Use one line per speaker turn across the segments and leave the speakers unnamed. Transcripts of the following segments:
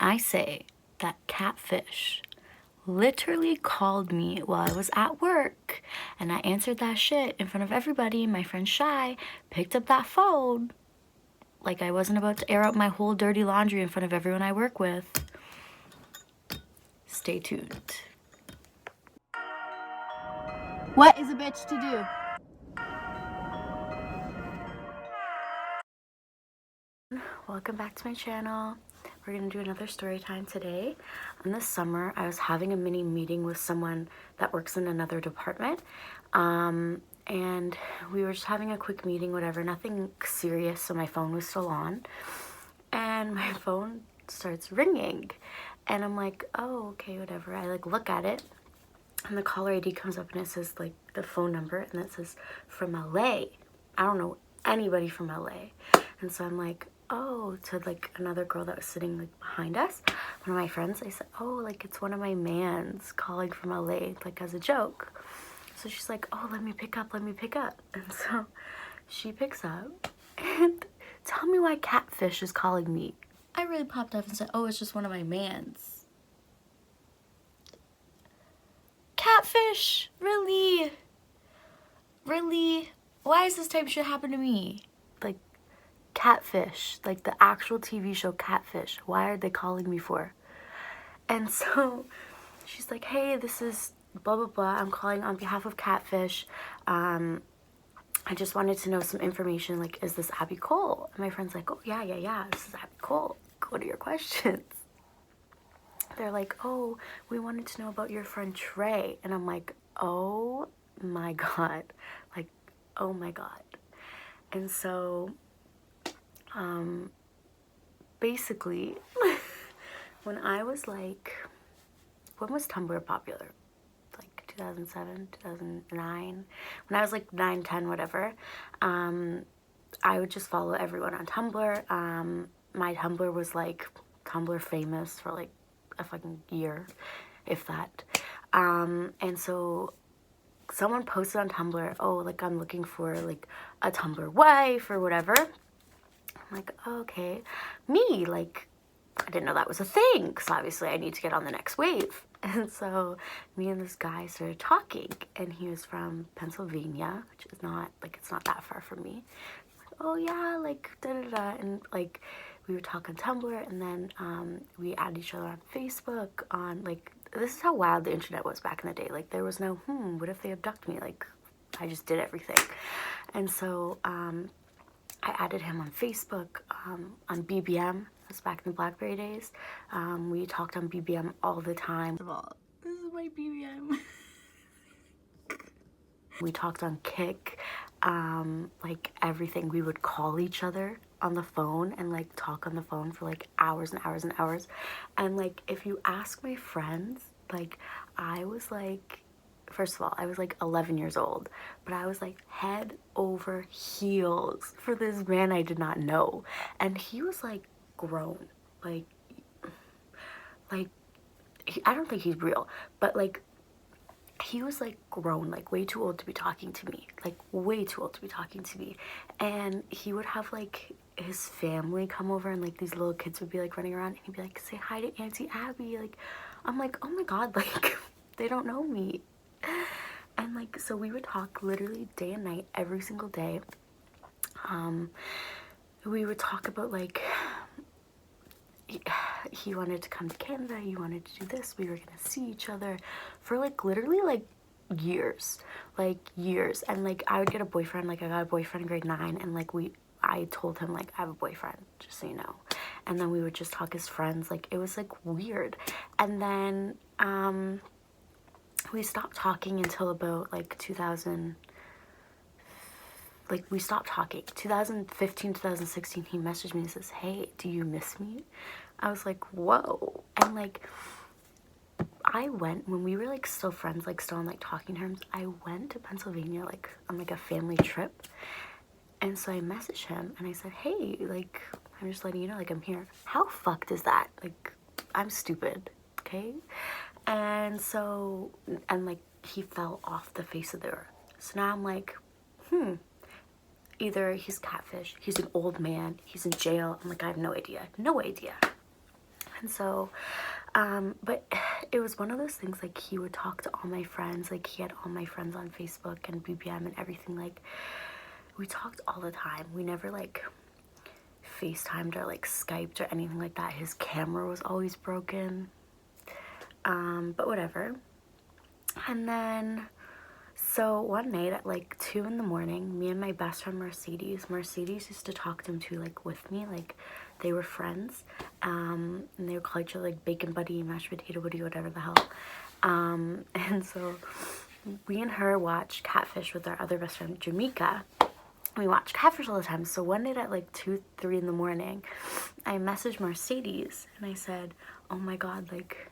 I say that Catfish literally called me while I was at work, and I answered that shit in front of everybody. My friend Shy picked up that phone like I wasn't about to air out my whole dirty laundry in front of everyone I work with. Stay tuned.
What is a bitch to do?
Welcome back to my channel. We're gonna do another story time today. In the summer, I was having a mini meeting with someone that works in another department. And we were just having a quick meeting, whatever, nothing serious, so my phone was still on. And my phone starts ringing. And I'm like, oh, okay, whatever. I like look at it, and the caller ID comes up and it says like the phone number, and it says from LA. I don't know anybody from LA. And so I'm like, oh, to like another girl that was sitting like behind us, one of my friends, I said, oh, like it's one of my mans calling from LA, like as a joke. So she's like, oh, let me pick up. And so she picks up, and tell me why Catfish is calling me. I really popped up and said, oh, it's just one of my mans. Catfish? Really? Really? Why is this type of shit happen to me? Like, Catfish, like the actual TV show Catfish. Why are they calling me for? And so she's like, hey, this is blah, blah, blah. I'm calling on behalf of Catfish. I just wanted to know some information. Like, is this Abby Cole? And my friend's like, oh, yeah, this is Abby Cole. What are your questions? They're like, oh, we wanted to know about your friend Trey. And I'm like, oh my God. Like, oh my God. And so, basically, when I was like, when was Tumblr popular? Like 2007, 2009? When I was like 9, 10, whatever, I would just follow everyone on Tumblr. My Tumblr was like Tumblr famous for like a fucking year, if that. And so someone posted on Tumblr, oh, like I'm looking for like a Tumblr wife or whatever. I'm like, oh, okay. Me, like, I didn't know that was a thing, because obviously I need to get on the next wave. And so me and this guy started talking, and he was from Pennsylvania, which is not, like, it's not that far from me. Like, oh yeah, like, da-da-da, and like, we would talk on Tumblr, and then we added each other on Facebook, on, like, this is how wild the internet was back in the day. Like, there was no, what if they abduct me? Like, I just did everything. And so, I added him on Facebook, on BBM. It was back in the BlackBerry days. We talked on BBM all the time. First of all, this is my BBM. We talked on Kick, like everything. We would call each other on the phone and like talk on the phone for like hours and hours and hours. And like, if you ask my friends, like I was like, first of all, I was like 11 years old, but I was like head over heels for this man I did not know. And he was like grown, like I don't think he's real, but like he was like grown, like way too old to be talking to me, like way too old to be talking to me. And he would have like his family come over, and like these little kids would be like running around, and he'd be like, say hi to Auntie Abby. Like, I'm like, oh my God, like they don't know me. And like, so we would talk literally day and night, every single day. We would talk about like, he wanted to come to Canada, he wanted to do this, we were gonna see each other for like literally like years. And like I would get a boyfriend, like I got a boyfriend in grade 9, and like I told him like I have a boyfriend, just so you know. And then we would just talk as friends. Like it was like weird. And then we stopped talking until about like 2000, like we stopped talking 2015, 2016. He messaged me and says, hey, do you miss me? I was like, whoa. And like I went, when we were like still friends, like still on like talking terms, I went to Pennsylvania like on like a family trip. And so I messaged him and I said, hey, like I'm just letting you know, like I'm here. How fucked is that? Like I'm stupid, okay? And so, and like he fell off the face of the earth. So now I'm like, either he's Catfish, he's an old man, he's in jail. I'm like, I have no idea. And so, but it was one of those things, like, he would talk to all my friends, like, he had all my friends on Facebook and BBM and everything, like, we talked all the time. We never, like, FaceTimed or, like, Skyped or anything like that. His camera was always broken, but whatever. And then, so one night at, like, 2 in the morning, me and my best friend Mercedes used to talk to him too, like, with me, like, they were friends, and they would call each other, like, bacon buddy, mashed potato buddy, whatever the hell, and so we and her watched Catfish with our other best friend, Jamaica. We watched Catfish all the time. So one night at, like, 2, 3 in the morning, I messaged Mercedes, and I said, oh my god, like,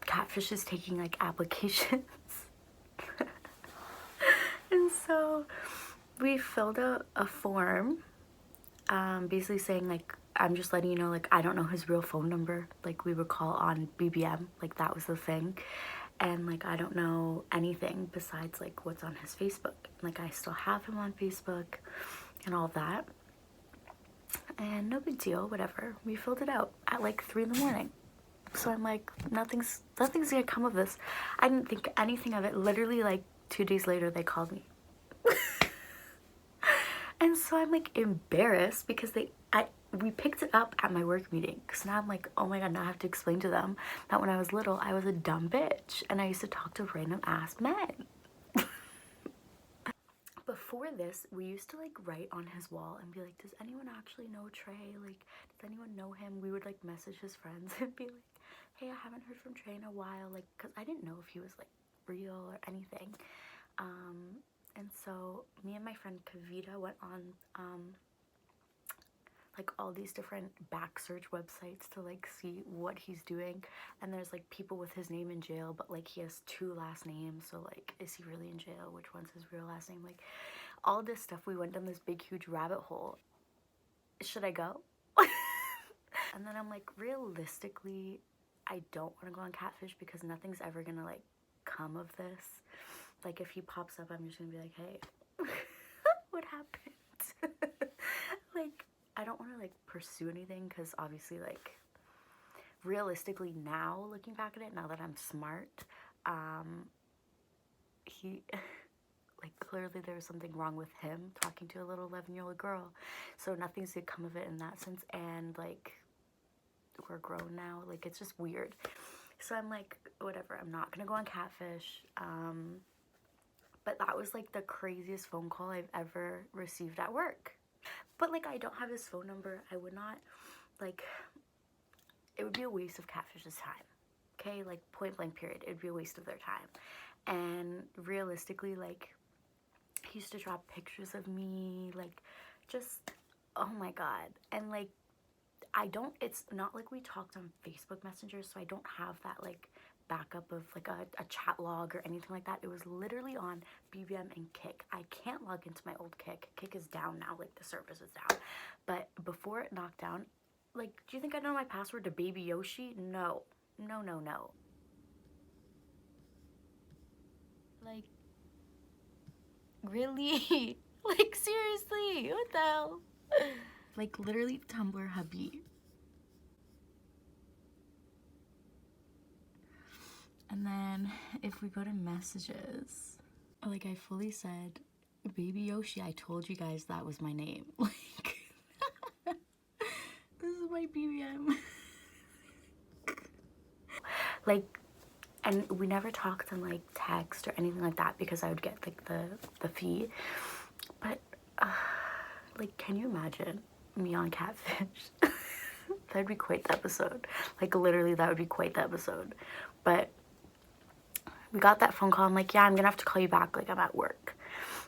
Catfish is taking, like, applications. And so we filled out a form, basically saying, like, I'm just letting you know, like, I don't know his real phone number. Like, we would call on BBM, like, that was the thing. And, like, I don't know anything besides, like, what's on his Facebook. Like, I still have him on Facebook and all that. And no big deal, whatever. We filled it out at, like, 3 in the morning. So I'm like, nothing's gonna come of this. I didn't think anything of it. Literally, like, 2 days later, they called me. And so I'm, like, embarrassed because we picked it up at my work meeting. Because now I'm like, oh my god, now I have to explain to them that when I was little, I was a dumb bitch. And I used to talk to random ass men. Before this, we used to, like, write on his wall and be like, does anyone actually know Trey? Like, does anyone know him? We would, like, message his friends and be like, hey, I haven't heard from Trey in a while. Like, because I didn't know if he was, like, real or anything. And so me and my friend Kavita went on, like, all these different back search websites to, like, see what he's doing. And there's, like, people with his name in jail, but, like, he has 2 last names. So, like, is he really in jail? Which one's his real last name? Like, all this stuff. We went down this big, huge rabbit hole. Should I go? And then I'm like, realistically, I don't want to go on Catfish because nothing's ever gonna, like, come of this. Like, if he pops up, I'm just gonna be like, hey, what happened? Like, I don't want to, like, pursue anything because obviously, like, realistically now, looking back at it, now that I'm smart, he, like, clearly there was something wrong with him talking to a little 11-year-old girl. So nothing's gonna come of it in that sense. And, like, we're grown now. Like, it's just weird. So I'm like, whatever, I'm not gonna go on Catfish. But that was, like, the craziest phone call I've ever received at work. But, like, I don't have his phone number. I would not, like, it would be a waste of Catfish's time. Okay? Like, point blank period. It would be a waste of their time. And realistically, like, he used to drop pictures of me, like, just, oh my god. And, like, it's not like we talked on Facebook Messenger, so I don't have that, like, backup of, like, a chat log or anything like that. It was literally on BBM and Kik. I can't log into my old Kik. Kik is down now, like, the service is down. But before it knocked down, like, do you think I know my password to Baby Yoshi? No. No, no, no. Like, really? Like, seriously? What the hell? Like, literally, Tumblr hubby. And then if we go to messages, like, I fully said, Baby Yoshi, I told you guys that was my name. Like, this is my BBM. Like, and we never talked on, like, text or anything like that because I would get, like, the fee. But, like, can you imagine me on Catfish? That'd be quite the episode. Like, literally, that would be quite the episode. But we got that phone call. I'm like, yeah, I'm gonna have to call you back. Like, I'm at work.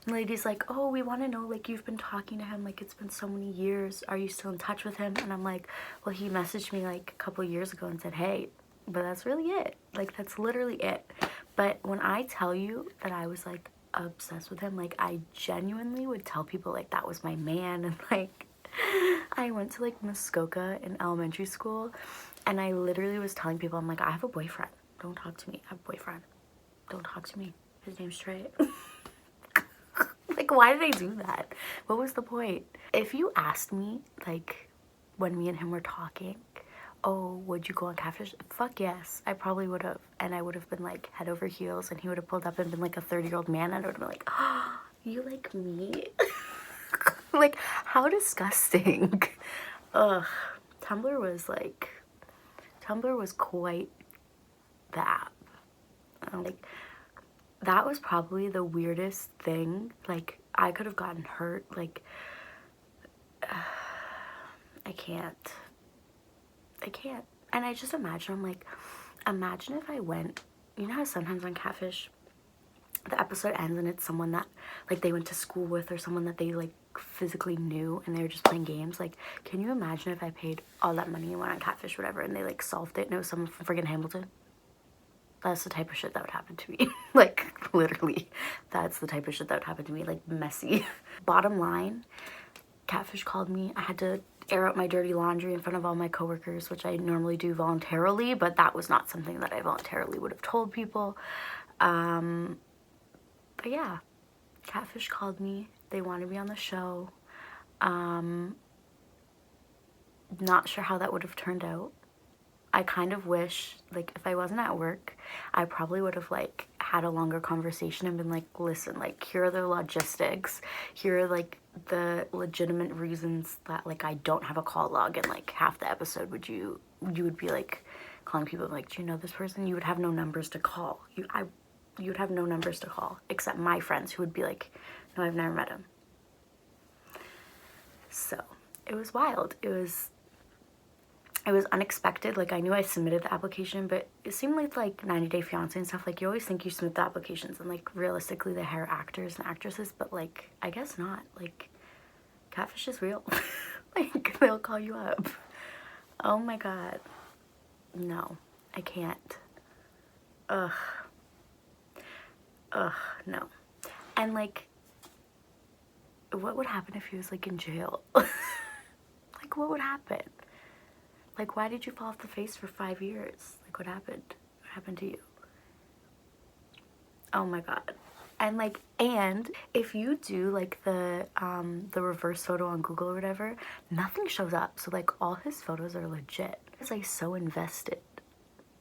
And the lady's like, oh, we want to know, like, you've been talking to him. Like, it's been so many years. Are you still in touch with him? And I'm like, well, he messaged me, like, a couple years ago and said, hey, but that's really it. Like, that's literally it. But when I tell you that I was, like, obsessed with him, like, I genuinely would tell people, like, that was my man. And, like, I went to, like, Muskoka in elementary school, and I literally was telling people, I'm like, I have a boyfriend. Don't talk to me. I have a boyfriend. Don't talk to me. His name's Trey. Like, why did I do that? What was the point? If you asked me, like, when me and him were talking, oh, would you go on Catfish? Fuck yes, I probably would have. And I would have been like head over heels, and he would have pulled up and been like a 30-year-old man, and I would have been like, oh, you like me? Like, how disgusting. Ugh. Tumblr was quite the app. Like, that was probably the weirdest thing. Like, I could have gotten hurt. Like, I can't. And I just imagine, I'm like, imagine if I went, you know how sometimes on Catfish, the episode ends and it's someone that, like, they went to school with, or someone that they, like, physically knew, and they were just playing games. Like, can you imagine if I paid all that money and went on Catfish, whatever, and they, like, solved it and it was someone from friggin' Hamilton? That's the type of shit that would happen to me. Like, literally, that's the type of shit that would happen to me. Like, messy. Bottom line, Catfish called me. I had to air out my dirty laundry in front of all my coworkers, which I normally do voluntarily, but that was not something that I voluntarily would have told people. But yeah, Catfish called me. They wanted me on the show. Not sure how that would have turned out. I kind of wish, like, if I wasn't at work, I probably would have, like, had a longer conversation and been like, listen, like, here are the logistics. Here are, like, the legitimate reasons that, like, I don't have a call log, and, like, half the episode you would be, like, calling people, like, do you know this person? You would have no numbers to call. You would have no numbers to call, except my friends, who would be like, no, I've never met him. So, it was wild. It was unexpected. Like, I knew I submitted the application, but it seemed like 90 Day Fiancé and stuff, like, you always think you submit the applications and, like, realistically they hire actors and actresses, but, like, I guess not. Like, Catfish is real. Like, they'll call you up. Oh my god. No, I can't. Ugh, no. And, like, what would happen if he was, like, in jail? Like, what would happen? Like, why did you fall off the face for 5 years? Like, what happened? What happened to you? Oh my god. And, like, and if you do, like, the reverse photo on Google or whatever, nothing shows up. So, like, all his photos are legit. I was, like, so invested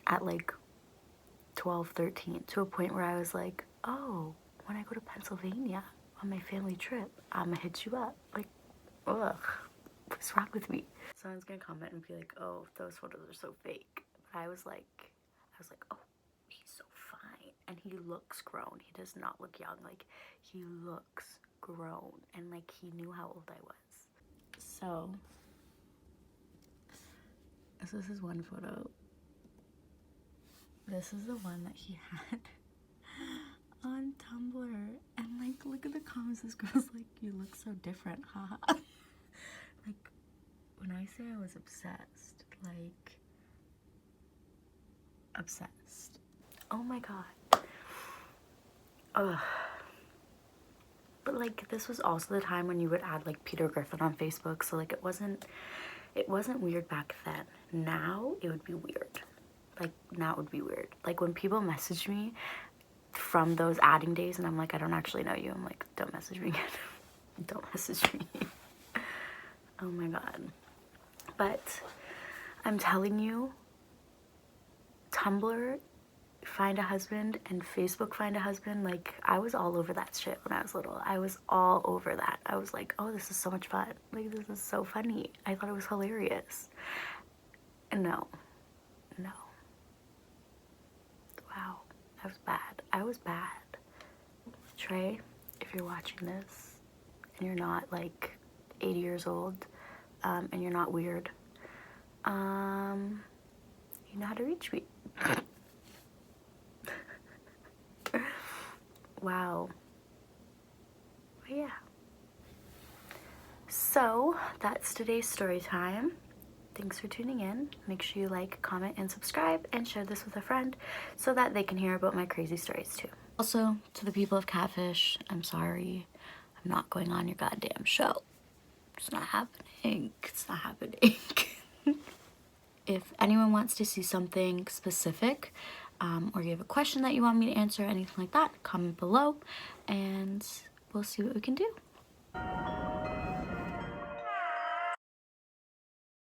at, like, 12, 13, to a point where I was like, oh, when I go to Pennsylvania on my family trip, I'm gonna hit you up. Like, ugh, what's wrong with me? Someone's gonna comment and be like, oh, those photos are so fake. But I was like, oh, he's so fine. And he looks grown. He does not look young. Like, he looks grown. And, like, he knew how old I was. So, this is one photo. This is the one that he had on Tumblr. And, like, look at the comments. This girl's like, you look so different, haha. Like, when I say I was obsessed, like, obsessed. Oh my god. Ugh. But, like, this was also the time when you would add, like, Peter Griffin on Facebook, so, like, it wasn't weird back then. Now it would be weird. Like, now it would be weird. Like, when people message me from those adding days and I'm like, I don't actually know you, I'm like, don't message me again. Don't message me. Oh my god. But I'm telling you, Tumblr, find a husband, and Facebook, find a husband, like, I was all over that shit when I was little. I was all over that. I was like, oh, this is so much fun. Like, this is so funny. I thought it was hilarious. And no. Wow. I was bad. I was bad. Trey, if you're watching this and you're not, like, 80 years old, and you're not weird, you know how to reach me. Wow. But yeah. So, that's today's story time. Thanks for tuning in. Make sure you like, comment, and subscribe, and share this with a friend so that they can hear about my crazy stories too. Also, to the people of Catfish, I'm sorry. I'm not going on your goddamn show. It's not happening. It's not happening. If anyone wants to see something specific, or you have a question that you want me to answer, anything like that, comment below, and we'll see what we can do.